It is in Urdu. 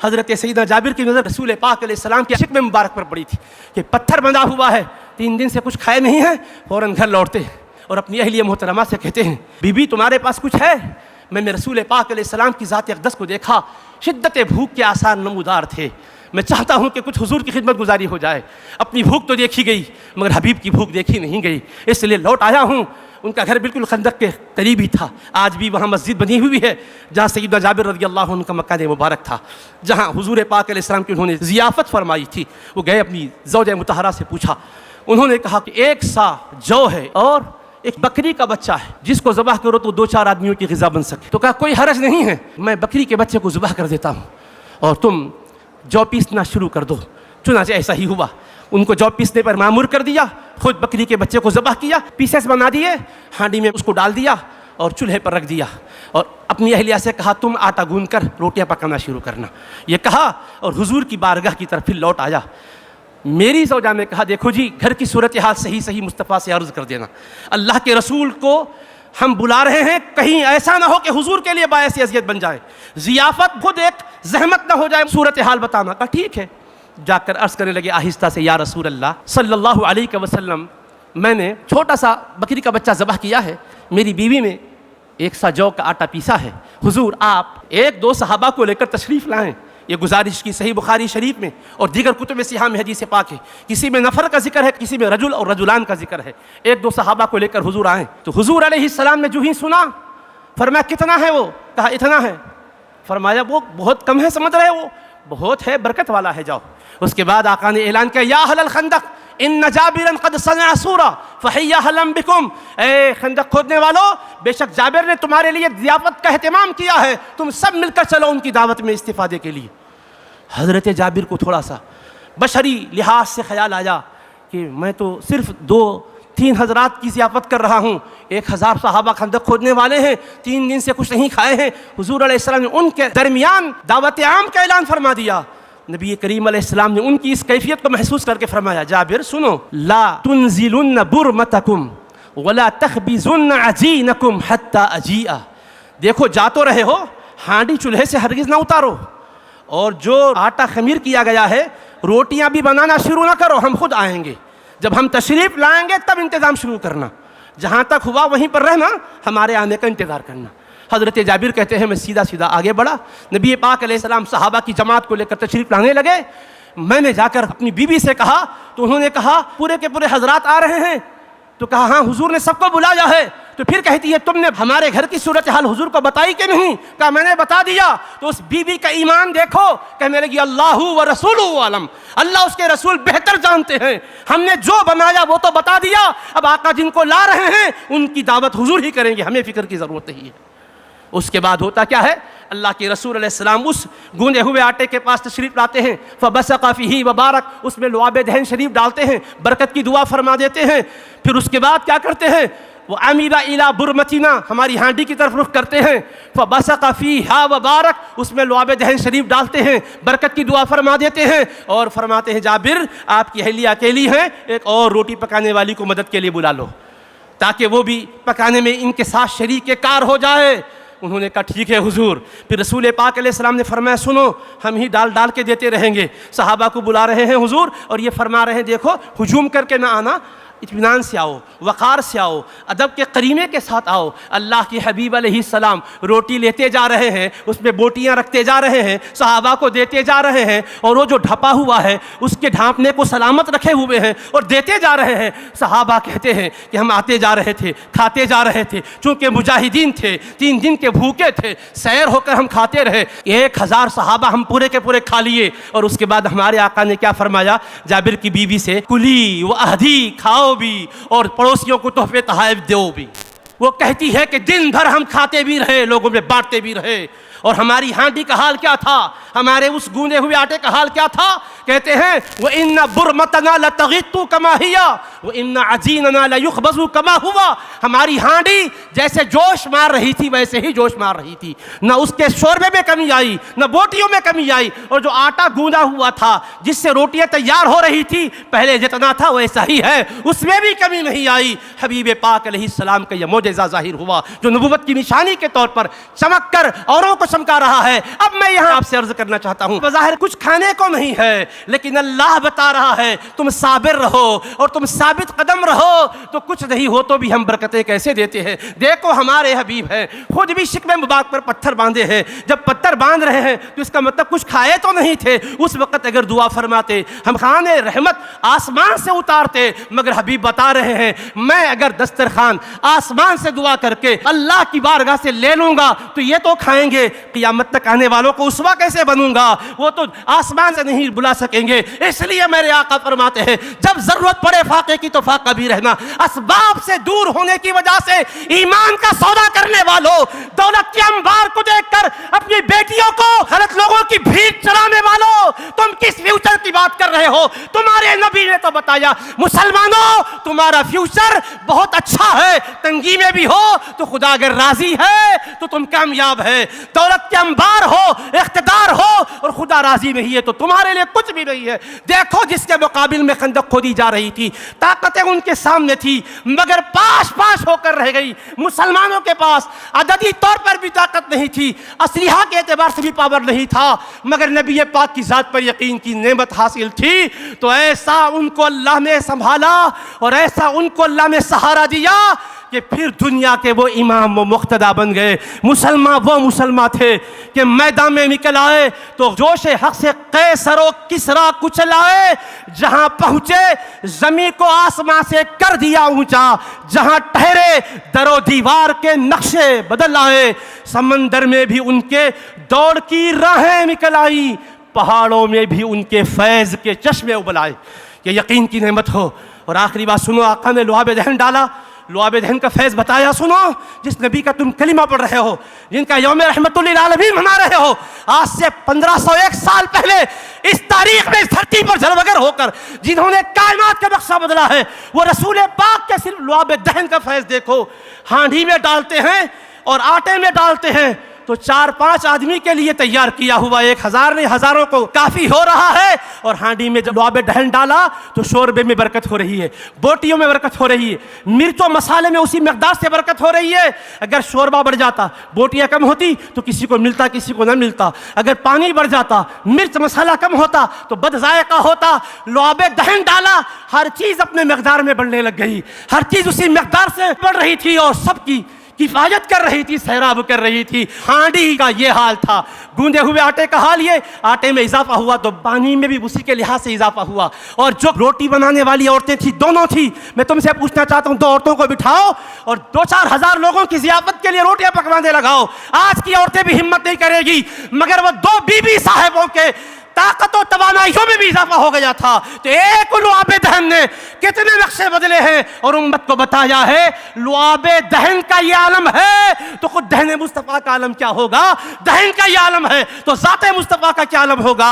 حضرت سیدنا جابر کی نظر رسول پاک علیہ السلام کی شکم مبارک پر پڑی تھی کہ پتھر بندھا ہوا ہے، 3 دن سے کچھ کھائے نہیں ہیں، فوراً گھر لوٹتے ہیں اور اپنی اہلیہ محترمہ سے کہتے ہیں بی بی تمہارے پاس کچھ ہے؟ میں نے رسول پاک علیہ السلام کی ذات اقدس کو دیکھا، شدت بھوک کے آثار نمودار تھے، میں چاہتا ہوں کہ کچھ حضور کی خدمت گزاری ہو جائے۔ اپنی بھوک تو دیکھی گئی مگر حبیب کی بھوک دیکھی نہیں گئی، اس لیے لوٹ آیا ہوں۔ ان کا گھر بالکل خندق کے قریب ہی تھا، آج بھی وہاں مسجد بنی ہوئی ہے جہاں سیدنا جابر رضی اللہ عنہ کا مکان مبارک تھا، جہاں حضور پاک علیہ السلام کی انہوں نے ضیافت فرمائی تھی۔ وہ گئے اپنی زوجہ مطہرہ سے پوچھا، انہوں نے کہا کہ 1 سا جو ہے اور ایک بکری کا بچہ ہے، جس کو ذبح کرو تو 2-4 آدمیوں کی غذا بن سکے۔ تو کہا کوئی حرج نہیں ہے، میں بکری کے بچے کو ذبح کر دیتا ہوں اور تم جو پیسنا شروع کر دو۔ چنانچہ ایسا ہی ہوا، ان کو جو پیسنے پر معمور کر دیا، خود بکری کے بچے کو ذبح کیا، پیسز بنا دیے، ہانڈی میں اس کو ڈال دیا اور چولہے پر رکھ دیا، اور اپنی اہلیہ سے کہا تم آٹا گوندھ کر روٹیاں پکانا شروع کرنا، یہ کہا اور حضور کی بارگاہ کی طرف پھر لوٹ آیا۔ میری زوجہ نے کہا دیکھو جی گھر کی صورتحال صحیح مصطفیٰ سے عرض کر دینا، اللہ کے رسول کو ہم بلا رہے ہیں، کہیں ایسا نہ ہو کہ حضور کے لیے باعث اذیت بن جائے، ضیافت خود ایک زحمت نہ ہو جائے، صورتحال بتانا۔ کہا ٹھیک ہے، جا کر عرض کرنے لگے آہستہ سے، یا رسول اللہ صلی اللہ علیہ وسلم، میں نے چھوٹا سا بکری کا بچہ ذبح کیا ہے، میری بیوی نے 1 سا جو کا آٹا پیسا ہے، حضور آپ 1-2 صحابہ کو لے کر تشریف لائیں۔ یہ گزارش کی صحیح بخاری شریف میں اور دیگر کتب سیاہ میں حدیث پاک ہے، کسی میں نفر کا ذکر ہے، کسی میں رجل اور رجلان کا ذکر ہے۔ 1-2 صحابہ کو لے کر حضور آئیں تو حضور علیہ السلام نے جو ہی سنا، فرمایا کتنا ہے وہ؟ کہا اتنا ہے۔ فرمایا وہ بہت کم ہے سمجھ رہے، وہ بہت ہے، برکت والا ہے، جاؤ۔ اس کے بعد آقا نے اعلان کیا یا اہل الخندق ان جابرا قد صنع سورا فحی اہلا بکم، اے خندق کھودنے والو، بے شک جابر نے تمہارے لیے ضیافت کا اہتمام کیا ہے، تم سب مل کر چلو ان کی دعوت میں استفادے کے لیے۔ حضرت جابر کو تھوڑا سا بشری لحاظ سے خیال آیا کہ میں تو صرف 2-3 حضرات کی ضیافت کر رہا ہوں، 1000 صحابہ خندق کھودنے والے ہیں، 3 دن سے کچھ نہیں کھائے ہیں۔ حضور علیہ السلام نے ان کے درمیان دعوت عام کا اعلان فرما دیا۔ نبی کریم علیہ السلام نے ان کی اس کیفیت کو محسوس کر کے فرمایا جابر سنو، لا تنزلن برمتکم ولا تخبزن عجینکم حتی اجیء، دیکھو جا تو رہے ہو، ہانڈی چولہے سے ہرگز نہ اتارو، اور جو آٹا خمیر کیا گیا ہے روٹیاں بھی بنانا شروع نہ کرو، ہم خود آئیں گے، جب ہم تشریف لائیں گے تب انتظام شروع کرنا، جہاں تک ہوا وہیں پر رہنا، ہمارے آنے کا انتظار کرنا۔ حضرت جابر کہتے ہیں میں سیدھا آگے بڑھا، نبی پاک علیہ السلام صحابہ کی جماعت کو لے کر تشریف لانے لگے، میں نے جا کر اپنی بیوی سے کہا تو انہوں نے کہا پورے کے پورے حضرات آ رہے ہیں، تو کہا ہاں حضور نے سب کو بلایا ہے، تو پھر کہتی ہے تم نے ہمارے گھر کی صورتحال حضور کو بتائی کہ نہیں؟ کہا میں نے بتا دیا۔ تو اس بیوی کا ایمان دیکھو، کہنے لگی اللہ و رسول عالم، اللہ اس کے رسول بہتر جانتے ہیں، ہم نے جو بنایا وہ تو بتا دیا، اب آقا جن کو لا رہے ہیں ان کی دعوت حضور ہی کریں گے، ہمیں فکر کی ضرورت نہیں ہے۔ اس کے بعد ہوتا کیا ہے، اللہ کے رسول علیہ السلام اس گوندے ہوئے آٹے کے پاس تشریف لاتے ہیں، فبصق فیہ وبارک، اس میں لعاب دہن شریف ڈالتے ہیں، برکت کی دعا فرما دیتے ہیں۔ پھر اس کے بعد کیا کرتے ہیں، وہ عمد الی برمتنا، ہماری ہانڈی کی طرف رخ کرتے ہیں، فبصق فیہا وبارک، اس میں لعاب دہن شریف ڈالتے ہیں، برکت کی دعا فرما دیتے ہیں، اور فرماتے ہیں جابر آپ کی اہلیہ اکیلی ہیں، ایک اور روٹی پکانے والی کو مدد کے لیے بلا لو تاکہ وہ بھی پکانے میں ان کے ساتھ شریک کار ہو جائے۔ انہوں نے کہا ٹھیک ہے حضور۔ پھر رسول پاک علیہ السلام نے فرمایا سنو، ہم ہی ڈال کے دیتے رہیں گے، صحابہ کو بلا رہے ہیں حضور، اور یہ فرما رہے ہیں دیکھو ہجوم کر کے نہ آنا، اطمینان سے آؤ، وقار سے آؤ، ادب کے قرینے کے ساتھ آؤ۔ اللہ کے حبیب علیہ السلام روٹی لیتے جا رہے ہیں، اس میں بوٹیاں رکھتے جا رہے ہیں، صحابہ کو دیتے جا رہے ہیں، اور وہ جو ڈھپا ہوا ہے اس کے ڈھانپنے کو سلامت رکھے ہوئے ہیں اور دیتے جا رہے ہیں۔ صحابہ کہتے ہیں کہ ہم آتے جا رہے تھے، کھاتے جا رہے تھے، چونکہ مجاہدین تھے، 3 دن کے بھوکے تھے، سیر ہو کر ہم کھاتے رہے، 1000 صحابہ ہم پورے کے پورے کھا لیے، اور اس کے بعد ہمارے آقا نے کیا فرمایا جابر کی بیوی سے، کلی و اہدی، کھاؤ بھی اور پڑوسیوں کو تحفے تحائف دو بھی۔ وہ کہتی ہے کہ دن بھر ہم کھاتے بھی رہے، لوگوں میں بانٹتے بھی رہے، اور ہماری ہانڈی کا حال کیا تھا، ہمارے اس گوندے ہوئے آٹے کا حال کیا تھا؟ کہتے ہیں وَإِنَّ بُرْمَتَنَا لَتَغِطُّ كَمَا هِيَ وَإِنَّ عَجِينَنَا لَيُخْبَزُ كَمَا هُوَ، ہماری ہانڈی جیسے جوش مار رہی تھی ویسے ہی جوش مار رہی تھی، نہ اس کے شوربے میں کمی آئی، نہ بوٹیوں میں کمی آئی، اور جو آٹا گوندا ہوا تھا جس سے روٹیاں تیار ہو رہی تھی پہلے جتنا تھا ویسا ہی ہے، اس میں بھی کمی نہیں آئی۔ حبیب پاک علیہ السلام کا یہ معجزہ ظاہر ہوا جو نبوت کی نشانی کے طور پر چمک کر اوروں کو چمکا رہا ہے۔ اب میں یہاں آپ سے عرض کرنا چاہتا ہوں، بظاہر کچھ کھانے کو نہیں ہے، لیکن اللہ بتا رہا ہے تم صابر رہو اور تم ثابت قدم رہو تو کچھ نہیں ہو تو بھی ہم برکتیں کیسے دیتے ہیں۔ دیکھو ہمارے حبیب ہیں، خود بھی شکم مبارک پر پتھر باندھے ہیں، جب پتھر باندھ رہے ہیں تو اس کا مطلب کچھ کھائے تو نہیں تھے، اس وقت اگر دعا فرماتے ہم خانے رحمت آسمان سے اتارتے، مگر حبیب بتا رہے ہیں میں اگر دسترخوان آسمان سے دعا کر کے اللہ کی بارگاہ سے لے لوں گا تو یہ تو کھائیں گے، قیامت تک آنے والوں کو اسوہ کیسے بنوں گا، وہ تو آسمان سے نہیں بلا سکیں گے۔ اس لیے میرے آقا فرماتے ہیں جب ضرورت پڑے فاقے کی تو فاقہ بھی رہنا۔ اسباب سے دور ہونے کی وجہ سے ایمان کا سودا کرنے والوں، دولت کے انبار کو دیکھ کر اپنی بیٹیوں کو غلط لوگوں کی بھیڑ چرانے والوں، تم کس فیوچر کی بات کر رہے ہو؟ تمہارے نبی نے تو بتایا مسلمانوں تمہارا فیوچر بہت اچھا ہے، تنگی میں بھی ہو تو خدا اگر راضی ہے تو تم کامیاب ہے، دولت کے انبار ہو، اقتدار ہو اور خدا راضی نہیں ہے تو تمہارے لیے کچھ بھی نہیں ہے۔ دیکھو جس کے مقابل میں خندق کھودی جا رہی تھی، طاقتیں ان کے سامنے تھی مگر پاش پاش ہو کر رہ گئی۔ مسلمانوں کے پاس عددی طور پر بھی طاقت نہیں تھی، اسلحہ کے اعتبار سے بھی پاور نہیں تھا، مگر نبی پاک کی ذات پر یقین کی نعمت حاصل تھی تو ایسا ان کو اللہ نے سنبھالا اور ایسا ان کو اللہ نے سہارا دیا کہ پھر دنیا کے وہ امام و مقتدا بن گئے۔ مسلمان وہ مسلمان تھے کہ میدان میں نکل آئے تو جوش حق سے قیصر و کسریٰ کچل آئے، جہاں پہنچے زمین کو آسمان سے کر دیا اونچا، جہاں ٹھہرے در و دیوار کے نقشے بدل آئے، سمندر میں بھی ان کے دوڑ کی راہیں نکل آئی، پہاڑوں میں بھی ان کے فیض کے چشمے ابل آئے۔ یہ یقین کی نعمت ہو۔ اور آخری بات سنو، آقا نے لعاب دہن ڈالا، لعاب دہن کا فیض بتایا۔ سنو جس نبی کا تم کلمہ پڑھ رہے ہو، جن کا یوم رحمت للعالمین منا رہے ہو، آج سے 1501 سال پہلے اس تاریخ میں اس دھرتی پر جلوگر ہو کر جنہوں نے کائنات کا نقشہ بدلا ہے، وہ رسول پاک کے صرف لعاب دہن کا فیض دیکھو۔ ہانڈی میں ڈالتے ہیں اور آٹے میں ڈالتے ہیں تو 4-5 آدمی کے لیے تیار کیا ہوا 1000 نہیں ہزاروں کو کافی ہو رہا ہے، اور ہانڈی میں جب لعاب دہن ڈالا تو شوربے میں برکت ہو رہی ہے، بوٹیوں میں برکت ہو رہی ہے، مرچ و مسالے میں اسی مقدار سے برکت ہو رہی ہے۔ اگر شوربہ بڑھ جاتا، بوٹیاں کم ہوتی تو کسی کو ملتا کسی کو نہ ملتا، اگر پانی بڑھ جاتا، مرچ مسالہ کم ہوتا تو بد ذائقہ ہوتا۔ لعاب دہن ڈالا، ہر چیز اپنے مقدار میں بڑھنے لگ گئی، ہر چیز اسی مقدار سے بڑھ رہی تھی اور سب کی کفایت کر رہی تھی، سیراب کر رہی تھی۔ ہانڈی کا یہ حال تھا، گوندے ہوئے آٹے کا حال یہ، آٹے میں اضافہ ہوا تو پانی میں بھی اسی کے لحاظ سے اضافہ ہوا۔ اور جو روٹی بنانے والی عورتیں تھیں دونوں تھیں، میں تم سے پوچھنا چاہتا ہوں 2 عورتوں کو بٹھاؤ اور 2-4 ہزار لوگوں کی ضیافت کے لیے روٹیاں پکوانے لگاؤ، آج کی عورتیں بھی ہمت نہیں کرے گی، مگر وہ 2 بیوی صاحبوں کے طاقت و توانائیوں میں بھی اضافہ ہو گیا تھا۔ تو ایک لعاب دہن نے کتنے نقشے بدلے ہیں اور امت کو بتایا ہے لعاب دہن کا یہ عالم ہے تو خود دہن مصطفیٰ کا عالم کیا ہوگا، دہن کا یہ عالم ہے تو ذات مصطفیٰ کا کیا عالم ہوگا۔